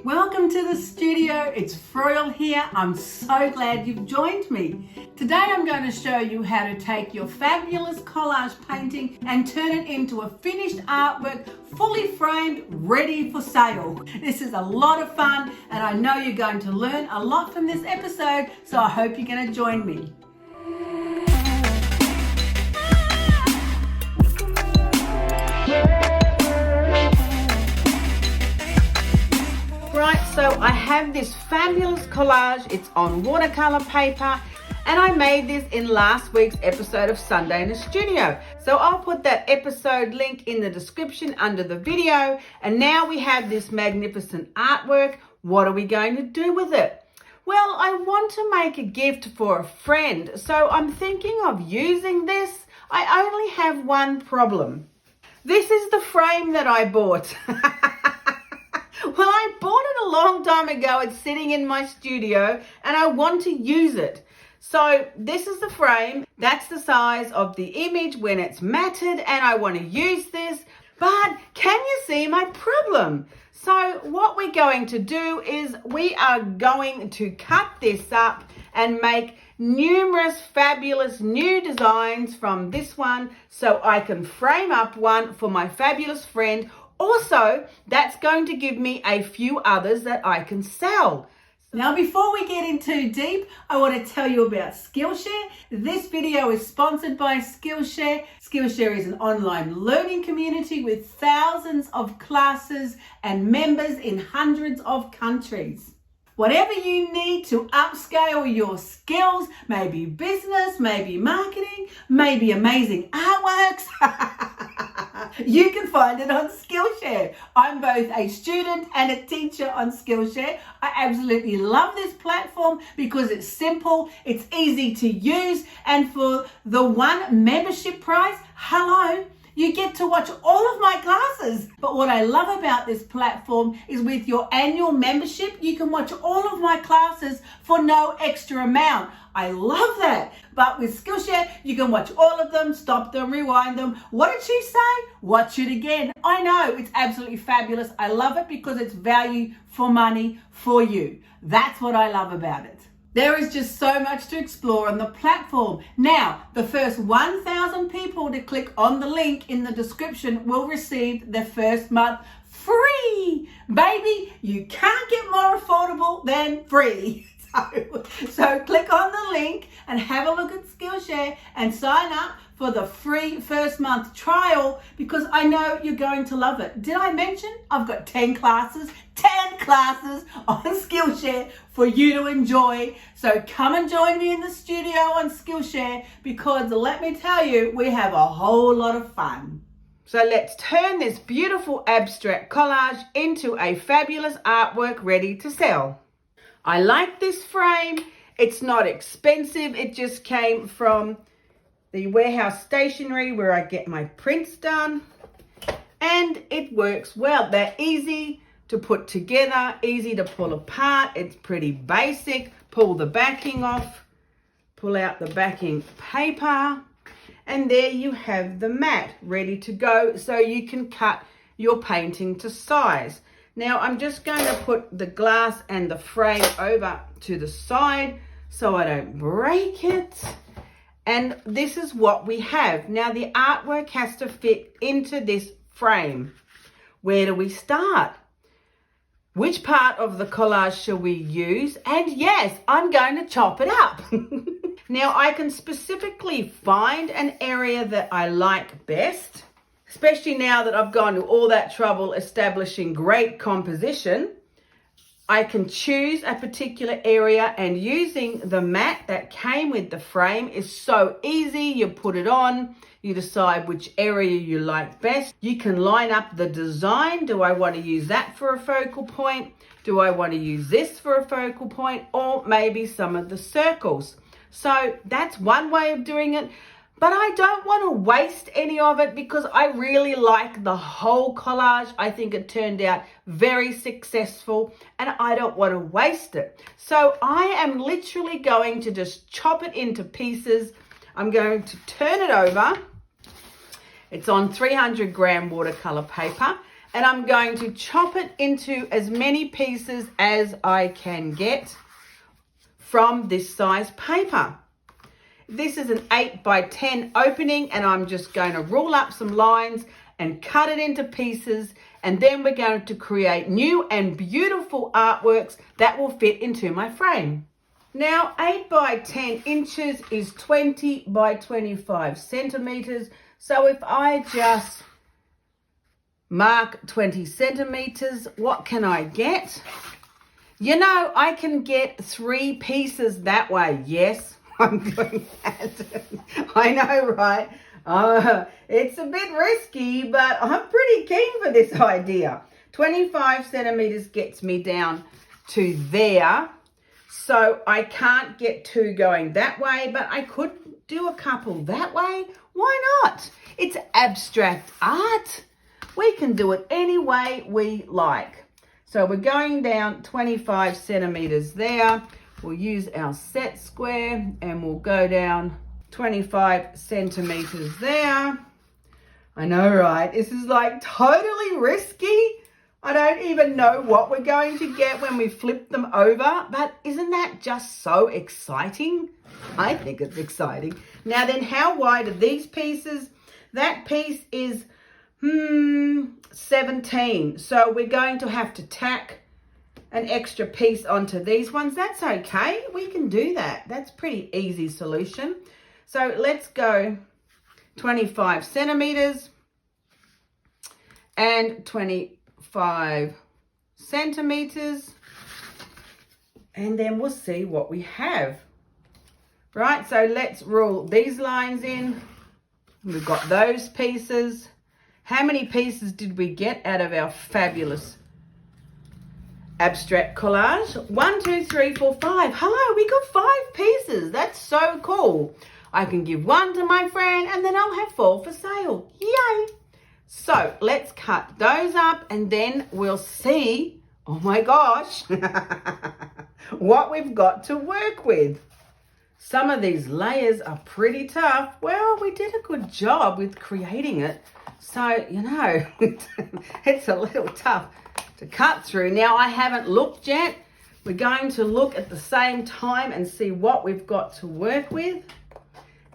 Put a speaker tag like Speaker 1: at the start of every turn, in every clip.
Speaker 1: Welcome to the studio. It's Froyle here. I'm so glad you've joined me. Today I'm going to show you how to take your fabulous collage painting and turn it into a finished artwork, fully framed, ready for sale. This is a lot of fun and I know you're going to learn a lot from this episode, so I hope you're going to join me. Right, so I have this fabulous collage. It's on watercolor paper and I made this in last week's episode of Sunday in the Studio. So I'll put that episode link in the description under the video. And now we have this magnificent artwork. What are we going to do with it? Well, I want to make a gift for a friend. So I'm thinking of using this. I only have one problem. This is the frame that I bought. Well, I bought it a long time ago. It's sitting in my studio and I want to use it. So this is the frame. That's the size of the image when it's matted and I want to use this. But can you see my problem? So what we're going to do is we are going to cut this up and make numerous fabulous new designs from this one so I can frame up one for my fabulous friend. Also, that's going to give me a few others that I can sell. Now, before we get in too deep, I want to tell you about Skillshare. This video is sponsored by Skillshare. Skillshare is an online learning community with thousands of classes and members in hundreds of countries. Whatever you need to upscale your skills, maybe business, maybe marketing, maybe amazing artworks, you can find it on Skillshare. I'm both a student and a teacher on Skillshare. I absolutely love this platform because it's simple, it's easy to use, and for the one membership price, hello, you get to watch all of my classes. But what I love about this platform is with your annual membership, you can watch all of my classes for no extra amount. I love that. But with Skillshare, you can watch all of them, stop them, rewind them. What did she say? Watch it again. I know, it's absolutely fabulous. I love it because it's value for money for you. That's what I love about it. There is just so much to explore on the platform. Now, the first 1,000 people to click on the link in the description will receive their first month free. Baby, you can't get more affordable than free. So click on the link and have a look at Skillshare and sign up for the free first month trial because I know you're going to love it. Did I mention I've got 10 classes on Skillshare for you to enjoy. So come and join me in the studio on Skillshare because let me tell you, we have a whole lot of fun. So let's turn this beautiful abstract collage into a fabulous artwork ready to sell. I like this frame. It's not expensive. It just came from the warehouse stationery where I get my prints done. And it works well. They're easy to put together, easy to pull apart. It's pretty basic. Pull the backing off, pull out the backing paper, and there you have the mat ready to go so you can cut your painting to size. Now I'm just going to put the glass and the frame over to the side so I don't break it. And this is what we have. Now the artwork has to fit into this frame. Where do we start? Which part of the collage shall we use? And yes, I'm going to chop it up. Now I can specifically find an area that I like best, especially now that I've gone to all that trouble establishing great composition. I can choose a particular area and using the mat that came with the frame is so easy. You put it on, you decide which area you like best. You can line up the design. Do I want to use that for a focal point? Do I want to use this for a focal point? Or maybe some of the circles. So that's one way of doing it. But I don't want to waste any of it because I really like the whole collage. I think it turned out very successful and I don't want to waste it. So I am literally going to just chop it into pieces. I'm going to turn it over. It's on 300 gram watercolor paper and I'm going to chop it into as many pieces as I can get from this size paper. This is an 8 by 10 opening, and I'm just going to rule up some lines and cut it into pieces, and then we're going to create new and beautiful artworks that will fit into my frame. Now 8 by 10 inches is 20 by 25 centimeters. So if I just mark 20 centimeters, what can I get? You know, I can get 3 pieces that way. Yes, I'm doing that. I know, right? It's a bit risky, but I'm pretty keen for this idea. 25 centimeters gets me down to there. So I can't get 2 going that way, but I could do a couple that way. Why not? It's abstract art. We can do it any way we like. So we're going down 25 centimeters there. We'll use our set square and we'll go down 25 centimeters there. I know, right? This is like totally risky. I don't even know what we're going to get when we flip them over, but isn't that just so exciting? I think it's exciting. Now then, how wide are these pieces? That piece is 17. So we're going to have to tack an extra piece onto these ones. That's okay. We can do that. That's pretty easy solution. So let's go 25 centimeters and 25 centimeters, and then we'll see what we have. Right, so let's rule these lines in. We've got those pieces. How many pieces did we get out of our fabulous abstract collage? 1, 2, 3, 4, 5. Hello, we got 5 pieces. That's so cool. I can give 1 to my friend and then I'll have 4 for sale. Yay! So let's cut those up and then we'll see, oh my gosh, what we've got to work with. Some of these layers are pretty tough. Well, we did a good job with creating it. So, you know, it's a little tough to cut through. Now, I haven't looked yet. We're going to look at the same time and see what we've got to work with.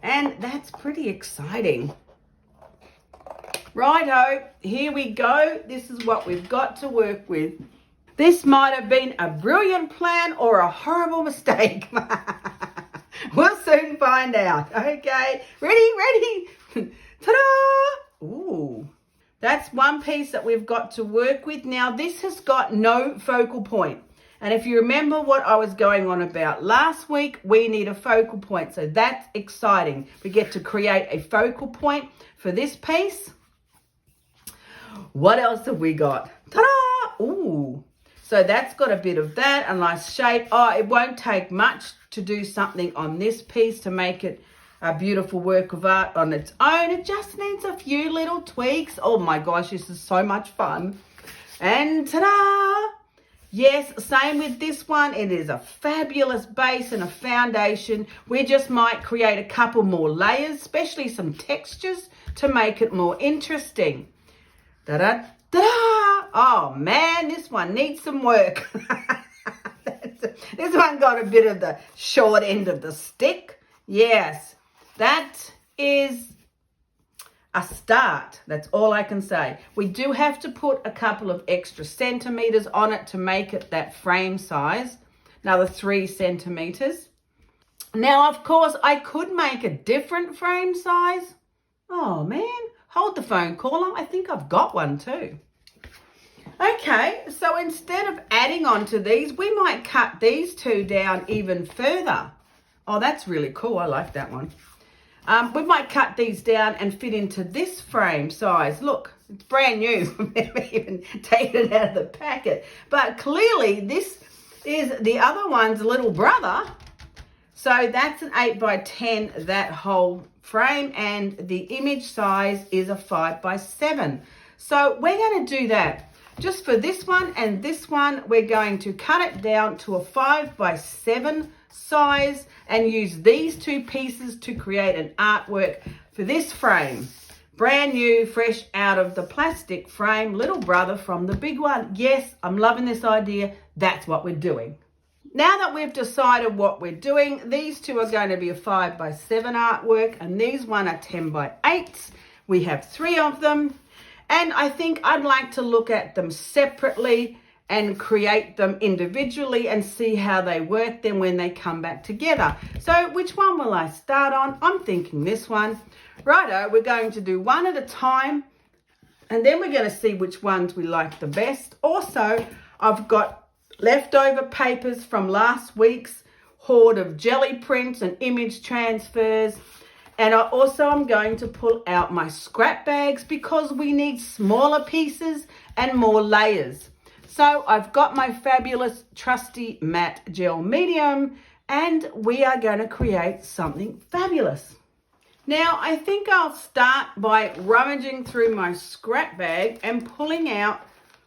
Speaker 1: And that's pretty exciting. Righto, here we go. This is what we've got to work with. This might have been a brilliant plan or a horrible mistake. We'll soon find out. Okay, ready? Ta-da! Ooh, that's one piece that we've got to work with. Now, this has got no focal point. And if you remember what I was going on about last week, we need a focal point. So that's exciting. We get to create a focal point for this piece. What else have we got? Ta-da! Ooh. So that's got a bit of that, a nice shape. Oh, it won't take much to do something on this piece to make it a beautiful work of art on its own. It just needs a few little tweaks. Oh my gosh, this is so much fun. And ta-da! Yes, same with this one. It is a fabulous base and a foundation. We just might create a couple more layers, especially some textures to make it more interesting. Da-da, da-da! Oh man, this one needs some work. This one got a bit of the short end of the stick. Yes, that is a start. That's all I can say. We do have to put a couple of extra centimeters on it to make it that frame size. Another 3 centimeters. Now, of course, I could make a different frame size. Oh man, hold the phone caller. I think I've got one too. Okay, so instead of adding on to these, we might cut these 2 down even further. Oh, that's really cool. I like that one. We might cut these down and fit into this frame size. Look, it's brand new. I've never even taken it out of the packet. But clearly this is the other one's little brother. So that's an 8 by 10, that whole frame, and the image size is a 5 by 7. So we're going to do that. Just for this one and this one, we're going to cut it down to a 5 by 7 size and use these 2 pieces to create an artwork for this frame. Brand new, fresh out of the plastic frame, little brother from the big one. Yes, I'm loving this idea. That's what we're doing. Now that we've decided what we're doing, these two are going to be a 5x7 artwork and these one are 10x8s. We have 3 of them and I think I'd like to look at them separately and create them individually and see how they work then when they come back together. So which one will I start on? I'm thinking this one. Righto, we're going to do one at a time and then we're going to see which ones we like the best. Also, I've got leftover papers from last week's hoard of jelly prints and image transfers. And I'm going to pull out my scrap bags because we need smaller pieces and more layers. So I've got my fabulous trusty matte gel medium and we are going to create something fabulous. Now I think I'll start by rummaging through my scrap bag and pulling out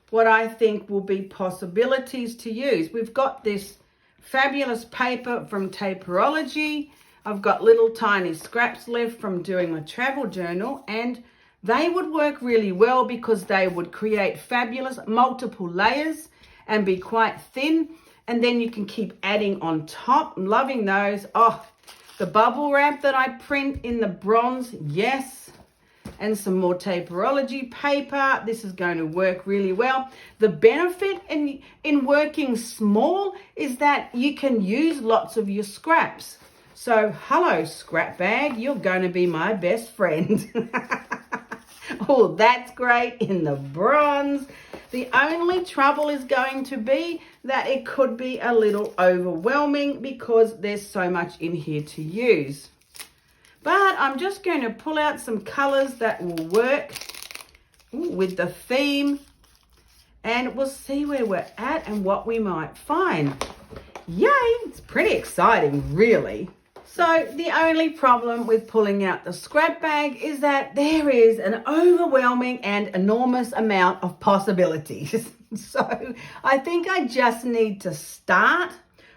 Speaker 1: what I think will be possibilities to use. We've got this fabulous paper from Taperology. I've got little tiny scraps left from doing my travel journal and they would work really well because they would create fabulous multiple layers and be quite thin. And then you can keep adding on top. I'm loving those. Oh, the bubble wrap that I print in the bronze, yes. And some more Taperology paper. This is going to work really well. The benefit in working small is that you can use lots of your scraps. So, hello scrap bag, you're going to be my best friend. Oh, that's great in the bronze. The only trouble is going to be that it could be a little overwhelming because there's so much in here to use. But I'm just going to pull out some colors that will work with the theme and we'll see where we're at and what we might find. Yay! It's pretty exciting, really. So the only problem with pulling out the scrap bag is that there is an overwhelming and enormous amount of possibilities. So I think I just need to start.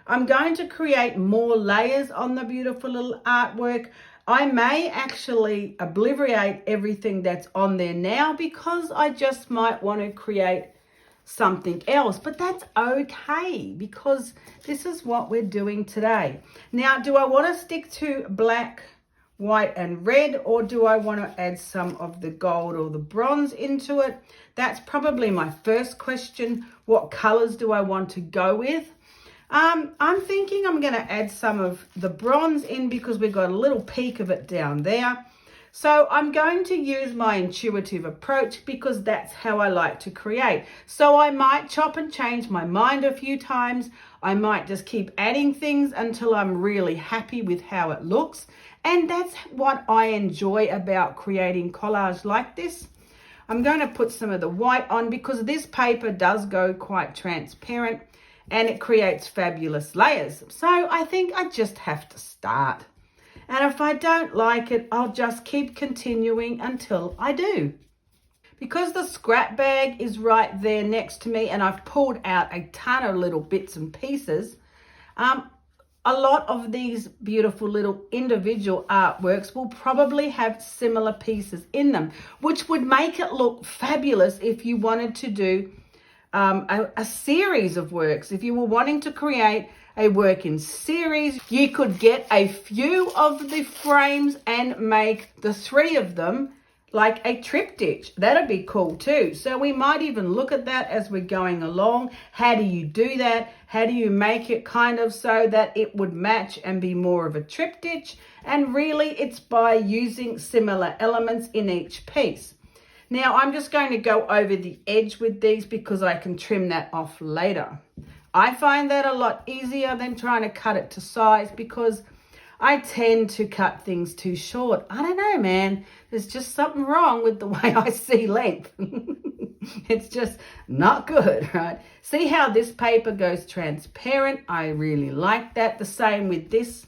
Speaker 1: I'm going to create more layers on the beautiful little artwork. I may actually obliterate everything that's on there now because I just might want to create something else, but that's okay because this is what we're doing today. Now, do I want to stick to black, white and red, or do I want to add some of the gold or the bronze into it? That's probably my first question. What colors do I want to go with? I'm thinking I'm going to add some of the bronze in because we've got a little peak of it down there. So I'm going to use my intuitive approach because that's how I like to create. So I might chop and change my mind a few times. I might just keep adding things until I'm really happy with how it looks. And that's what I enjoy about creating collage like this. I'm going to put some of the white on because this paper does go quite transparent and it creates fabulous layers. So I think I just have to start. And if I don't like it, I'll just keep continuing until I do. Because the scrap bag is right there next to me and I've pulled out a ton of little bits and pieces, a lot of these beautiful little individual artworks will probably have similar pieces in them, which would make it look fabulous if you wanted to do a series of works. If you were wanting to create a work in series, you could get a few of the frames and make the 3 of them like a triptych. That'd be cool too. So we might even look at that as we're going along. How do you do that? How do you make it kind of so that it would match and be more of a triptych? And really it's by using similar elements in each piece. Now I'm just going to go over the edge with these because I can trim that off later. I find that a lot easier than trying to cut it to size because I tend to cut things too short. I don't know, man. There's just something wrong with the way I see length. It's just not good, right? See how this paper goes transparent? I really like that. The same with this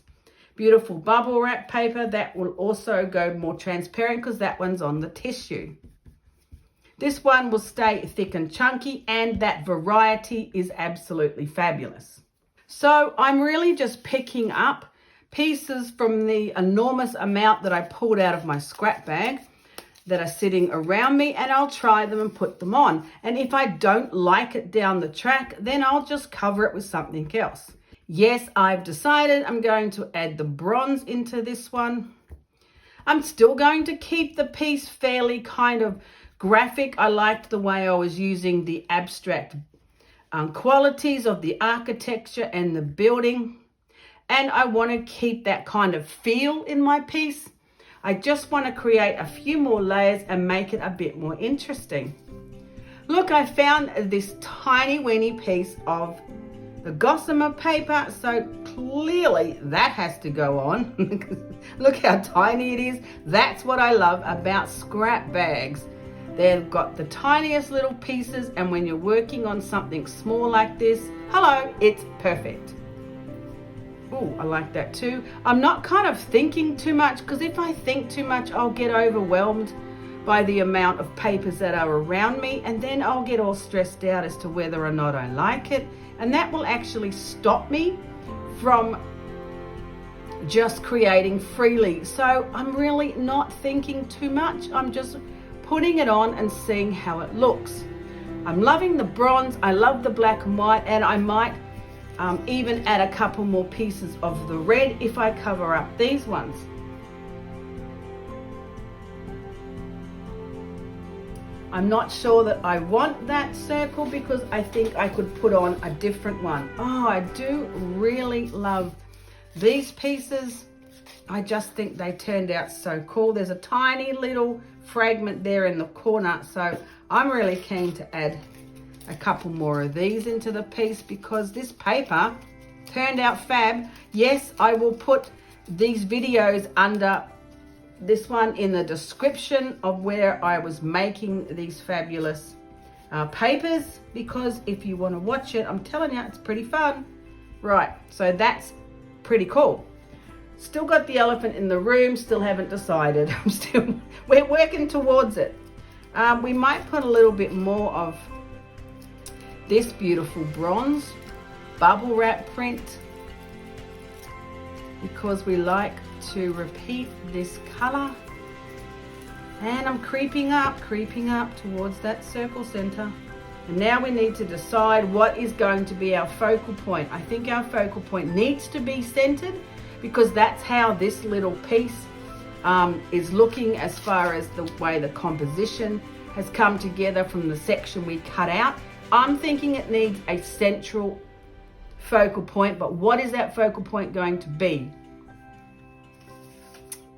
Speaker 1: beautiful bubble wrap paper. That will also go more transparent because that one's on the tissue. This one will stay thick and chunky, and that variety is absolutely fabulous. So I'm really just picking up pieces from the enormous amount that I pulled out of my scrap bag. that are sitting around me, and I'll try them and put them on. And if I don't like it down the track, then I'll just cover it with something else. Yes, I've decided I'm going to add the bronze into this one. I'm still going to keep the piece fairly kind of graphic. I liked the way I was using the abstract qualities of the architecture and the building. And I want to keep that kind of feel in my piece. I just want to create a few more layers and make it a bit more interesting. Look, I found this tiny weeny piece of the gossamer paper, so clearly that has to go on. Look how tiny it is. That's what I love about scrap bags. They've got the tiniest little pieces, and when you're working on something small like this, hello, it's perfect. Oh, I like that too. I'm not kind of thinking too much, because if I think too much, I'll get overwhelmed by the amount of papers that are around me, and then I'll get all stressed out as to whether or not I like it. And that will actually stop me from just creating freely. So I'm really not thinking too much. I'm just putting it on and seeing how it looks. I'm loving the bronze. I love the black and white, and I might even add a couple more pieces of the red if I cover up these ones. I'm not sure that I want that circle, because I think I could put on a different one. Oh, I do really love these pieces. I just think they turned out so cool. There's a tiny little fragment there in the corner, so I'm really keen to add a couple more of these into the piece, because this paper turned out fab. Yes, I will put these videos under this one in the description of where I was making these fabulous papers, because if you want to watch it, I'm telling you, it's pretty fun. Right, so that's pretty cool. Still got the elephant in the room, still haven't decided. We're working towards it. We might put a little bit more of this beautiful bronze bubble wrap print, because we like to repeat this color. And I'm creeping up towards that circle center. And now we need to decide what is going to be our focal point. I think our focal point needs to be centered, because that's how this little piece is looking, as far as the way the composition has come together from the section we cut out. I'm thinking it needs a central focal point, but what is that focal point going to be?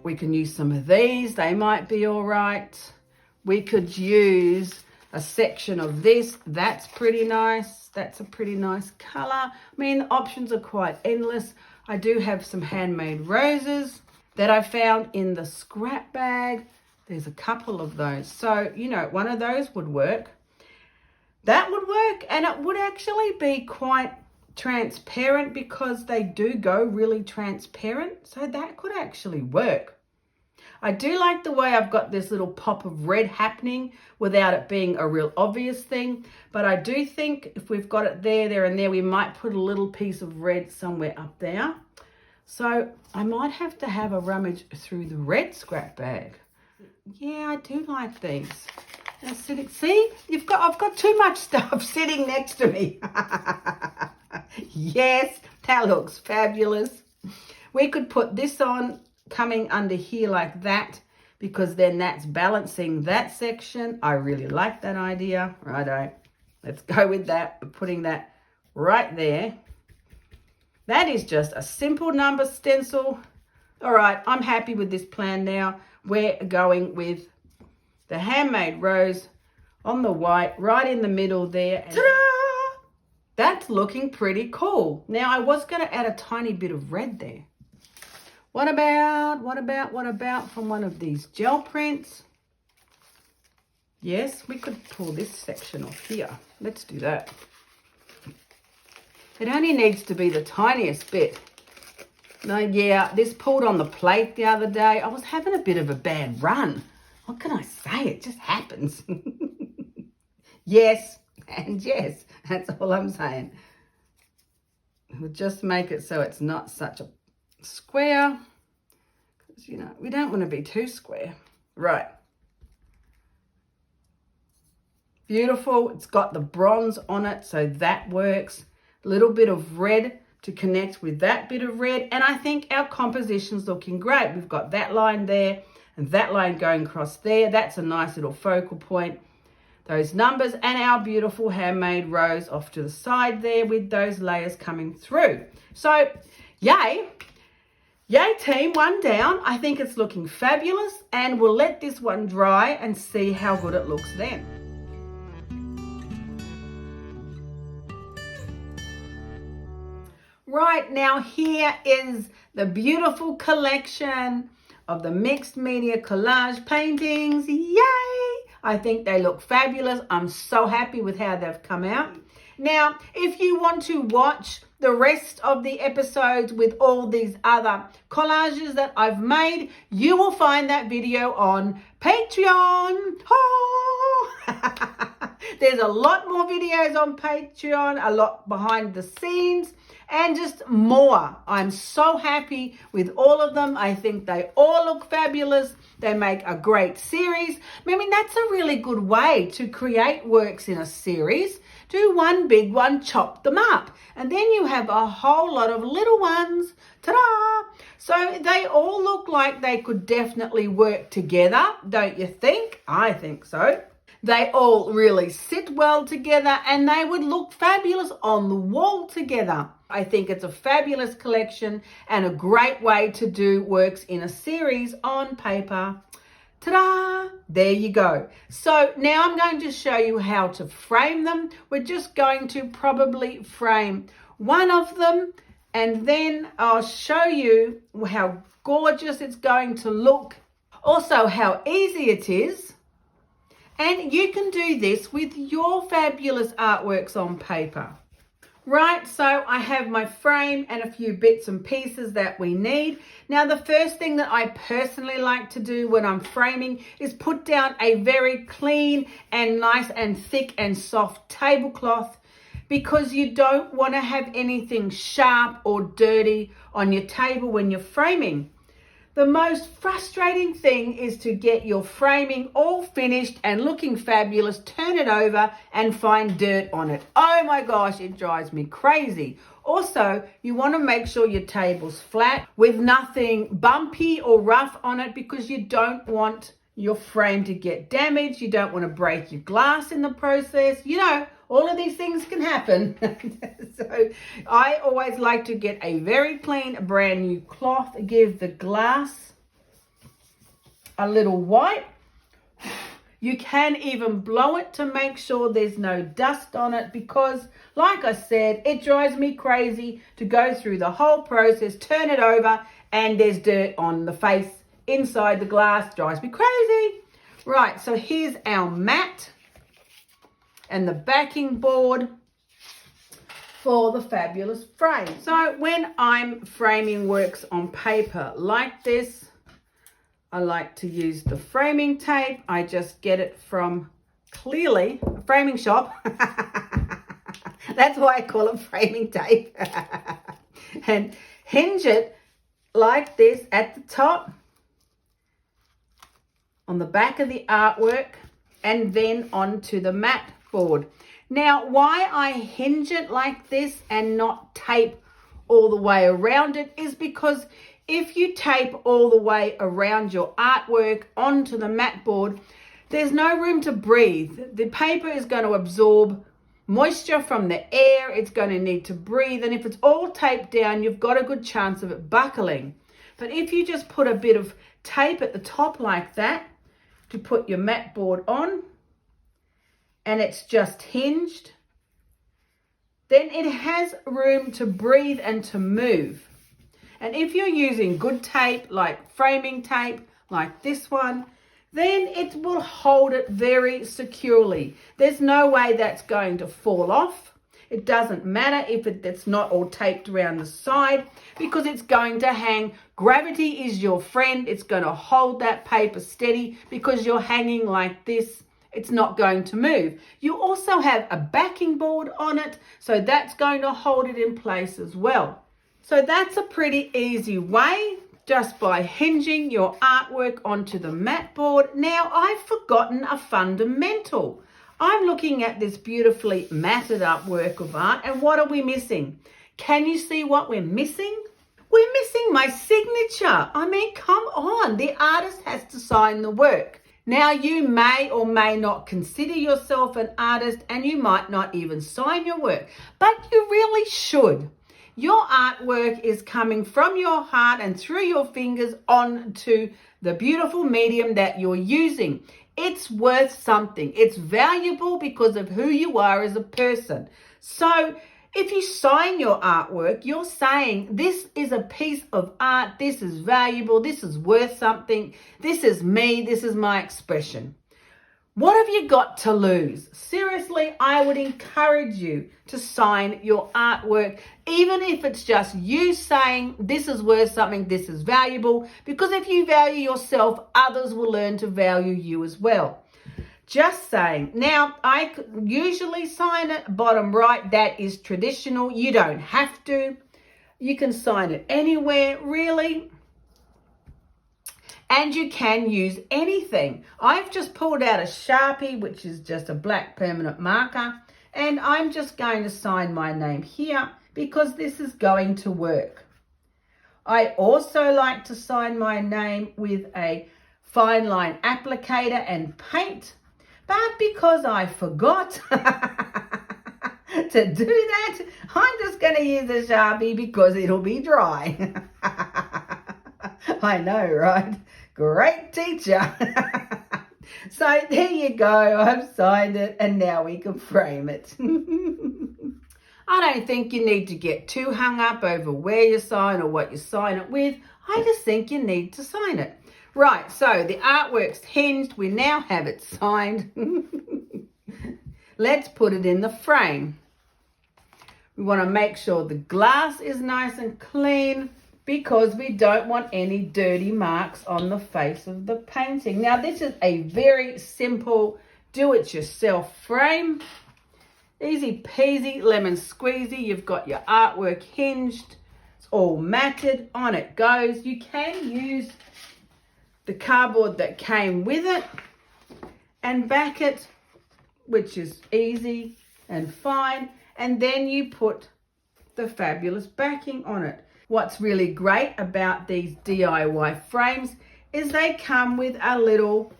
Speaker 1: We can use some of these, they might be all right. We could use a section of this, that's pretty nice. That's a pretty nice color. I mean, the options are quite endless. I do have some handmade roses that I found in the scrap bag. There's a couple of those. So, you know, one of those would work. That would work, and it would actually be quite transparent, because they do go really transparent. So that could actually work. I do like the way I've got this little pop of red happening without it being a real obvious thing. But I do think if we've got it there, and there, we might put a little piece of red somewhere up there. So I might have to have a rummage through the red scrap bag. Yeah, I do like these. See, I've got too much stuff sitting next to me. Yes, that looks fabulous. We could put this on coming under here like that, because then that's balancing that section. I really like that idea. Righto, let's go with that. We're putting that right there. That is just a simple number stencil. All right, I'm happy with this plan now. We're going with the handmade rose on the white right in the middle there. Ta-da! That's looking pretty cool. Now, I was going to add a tiny bit of red there. What about from one of these gel prints? Yes, we could pull this section off here. Let's do that. It only needs to be the tiniest bit. No, yeah, this pulled on the plate the other day. I was having a bit of a bad run. What can I say? It just happens. Yes, and yes, that's all I'm saying. We'll just make it so it's not such a square, because, you know, we don't want to be too square. Right. Beautiful. It's got the bronze on it, so that works. A little bit of red to connect with that bit of red. And I think our composition's looking great. We've got that line there and that line going across there. That's a nice little focal point. Those numbers and our beautiful handmade rose off to the side there with those layers coming through. So, yay. Yay team, one down. I think it's looking fabulous, and we'll let this one dry and see how good it looks then. Right, now here is the beautiful collection of the mixed media collage paintings. Yay! I think they look fabulous. I'm so happy with how they've come out. Now, if you want to watch the rest of the episodes with all these other collages that I've made, you will find that video on Patreon. Oh! There's a lot more videos on Patreon, a lot behind the scenes, and just more. I'm so happy with all of them. I think they all look fabulous. They make a great series. I mean, that's a really good way to create works in a series. Do one big one, chop them up, and then you have a whole lot of little ones. Ta-da! So they all look like they could definitely work together, don't you think? I think so. They all really sit well together, and they would look fabulous on the wall together. I think it's a fabulous collection and a great way to do works in a series on paper. Ta-da! There you go. So now I'm going to show you how to frame them. We're just going to probably frame one of them, and then I'll show you how gorgeous it's going to look. Also, how easy it is. And you can do this with your fabulous artworks on paper. Right, so I have my frame and a few bits and pieces that we need. Now, the first thing that I personally like to do when I'm framing is put down a very clean and nice and thick and soft tablecloth, because you don't want to have anything sharp or dirty on your table when you're framing. The most frustrating thing is to get your framing all finished and looking fabulous, turn it over and find dirt on it. Oh my gosh, it drives me crazy. Also, you want to make sure your table's flat with nothing bumpy or rough on it, because you don't want your frame to get damaged. You don't want to break your glass in the process. You know, all of these things can happen. So I always like to get a very clean, brand new cloth, give the glass a little wipe. You can even blow it to make sure there's no dust on it, because like I said, it drives me crazy to go through the whole process, turn it over, and there's dirt on the face inside the glass. Drives me crazy. Right, so here's our mat and the backing board for the fabulous frame. So when I'm framing works on paper like this, I like to use the framing tape. I just get it from Clearly, a framing shop. That's why I call it framing tape. And hinge it like this at the top, on the back of the artwork, and then onto the mat board. Now, why I hinge it like this and not tape all the way around it is because if you tape all the way around your artwork onto the mat board, there's no room to breathe. The paper is going to absorb moisture from the air. It's going to need to breathe. And if it's all taped down, you've got a good chance of it buckling. But if you just put a bit of tape at the top like that to put your mat board on, and it's just hinged, then it has room to breathe and to move. And if you're using good tape, like framing tape, like this one, then it will hold it very securely. There's no way that's going to fall off. It doesn't matter if it's not all taped around the side, because it's going to hang. Gravity is your friend. It's going to hold that paper steady because you're hanging like this. It's not going to move. You also have a backing board on it, so that's going to hold it in place as well. So that's a pretty easy way, just by hinging your artwork onto the mat board. Now, I've forgotten a fundamental. I'm looking at this beautifully matted up work of art, and what are we missing? Can you see what we're missing? We're missing my signature. I mean, come on, the artist has to sign the work. Now, you may or may not consider yourself an artist, and you might not even sign your work, but you really should. Your artwork is coming from your heart and through your fingers onto the beautiful medium that you're using. It's worth something. It's valuable because of who you are as a person. So if you sign your artwork, you're saying this is a piece of art, this is valuable, this is worth something, this is me, this is my expression. What have you got to lose? Seriously, I would encourage you to sign your artwork, even if it's just you saying this is worth something, this is valuable, because if you value yourself, others will learn to value you as well. Just saying. Now, I usually sign it bottom right. That is traditional. You don't have to. You can sign it anywhere, really. And you can use anything. I've just pulled out a Sharpie, which is just a black permanent marker. And I'm just going to sign my name here because this is going to work. I also like to sign my name with a fine line applicator and paint. But because I forgot to do that, I'm just going to use a Sharpie because it'll be dry. I know, right? Great teacher. So there you go. I've signed it and now we can frame it. I don't think you need to get too hung up over where you sign or what you sign it with. I just think you need to sign it. Right, so the artwork's hinged. We now have it signed. Let's put it in the frame. We want to make sure the glass is nice and clean because we don't want any dirty marks on the face of the painting. Now, this is a very simple do-it-yourself frame. Easy peasy, lemon squeezy. You've got your artwork hinged. It's all matted. On it goes. You can use the cardboard that came with it and back it, which is easy and fine. And then you put the fabulous backing on it. What's really great about these DIY frames is they come with a little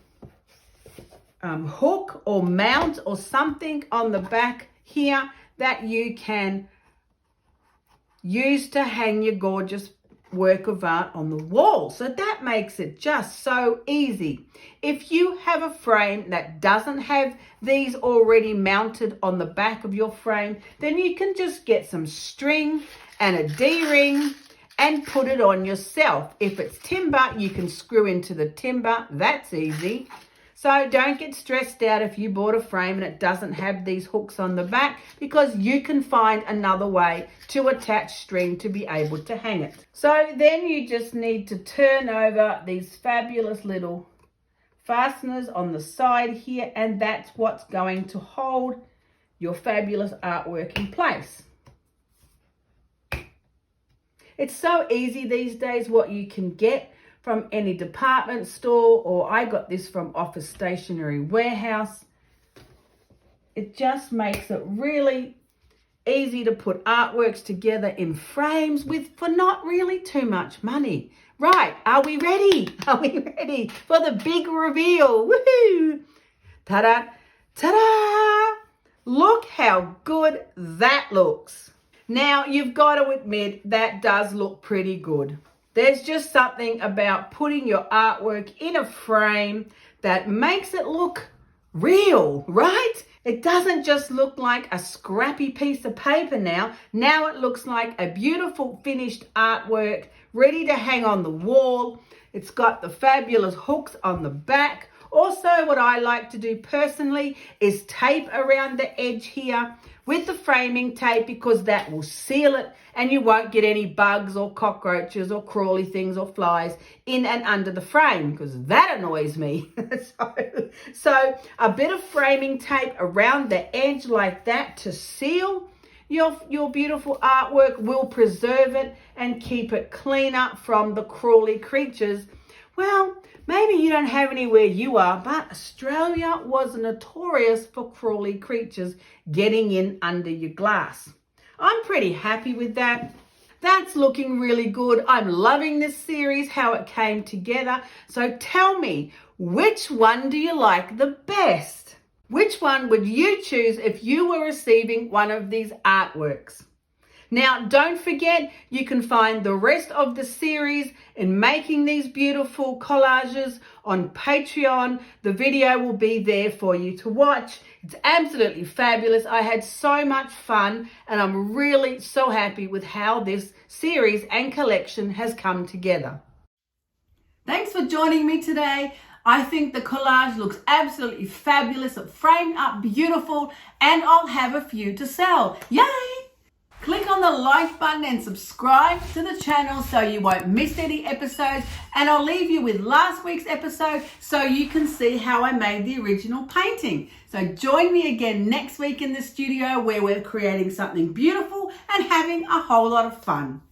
Speaker 1: hook or mount or something on the back here that you can use to hang your gorgeous work of art on the wall. So that makes it just so easy. If you have a frame that doesn't have these already mounted on the back of your frame, then you can just get some string and a D-ring and put it on yourself. If it's timber, you can screw into the timber. That's easy. So don't get stressed out if you bought a frame and it doesn't have these hooks on the back, because you can find another way to attach string to be able to hang it. So then you just need to turn over these fabulous little fasteners on the side here, and that's what's going to hold your fabulous artwork in place. It's so easy these days what you can get from any department store, or I got this from Office Stationery Warehouse. It just makes it really easy to put artworks together in frames for not really too much money. Right, are we ready? Are we ready for the big reveal? Woohoo! Ta-da! Ta-da! Look how good that looks. Now, you've got to admit that does look pretty good. There's just something about putting your artwork in a frame that makes it look real, right? It doesn't just look like a scrappy piece of paper now. Now it looks like a beautiful finished artwork ready to hang on the wall. It's got the fabulous hooks on the back. Also, what I like to do personally is tape around the edge here with the framing tape, because that will seal it and you won't get any bugs or cockroaches or crawly things or flies in and under the frame, because that annoys me. So a bit of framing tape around the edge like that to seal your beautiful artwork will preserve it and keep it cleaner from the crawly creatures Well, maybe you don't have any where you are, but Australia was notorious for crawly creatures getting in under your glass. I'm pretty happy with that. That's looking really good. I'm loving this series, how it came together. So tell me, which one do you like the best? Which one would you choose if you were receiving one of these artworks? Now, don't forget, you can find the rest of the series in making these beautiful collages on Patreon. The video will be there for you to watch. It's absolutely fabulous. I had so much fun, and I'm really so happy with how this series and collection has come together. Thanks for joining me today. I think the collage looks absolutely fabulous. It framed up beautiful, and I'll have a few to sell. Yay! Click on the like button and subscribe to the channel so you won't miss any episodes. And I'll leave you with last week's episode so you can see how I made the original painting. So join me again next week in the studio where we're creating something beautiful and having a whole lot of fun.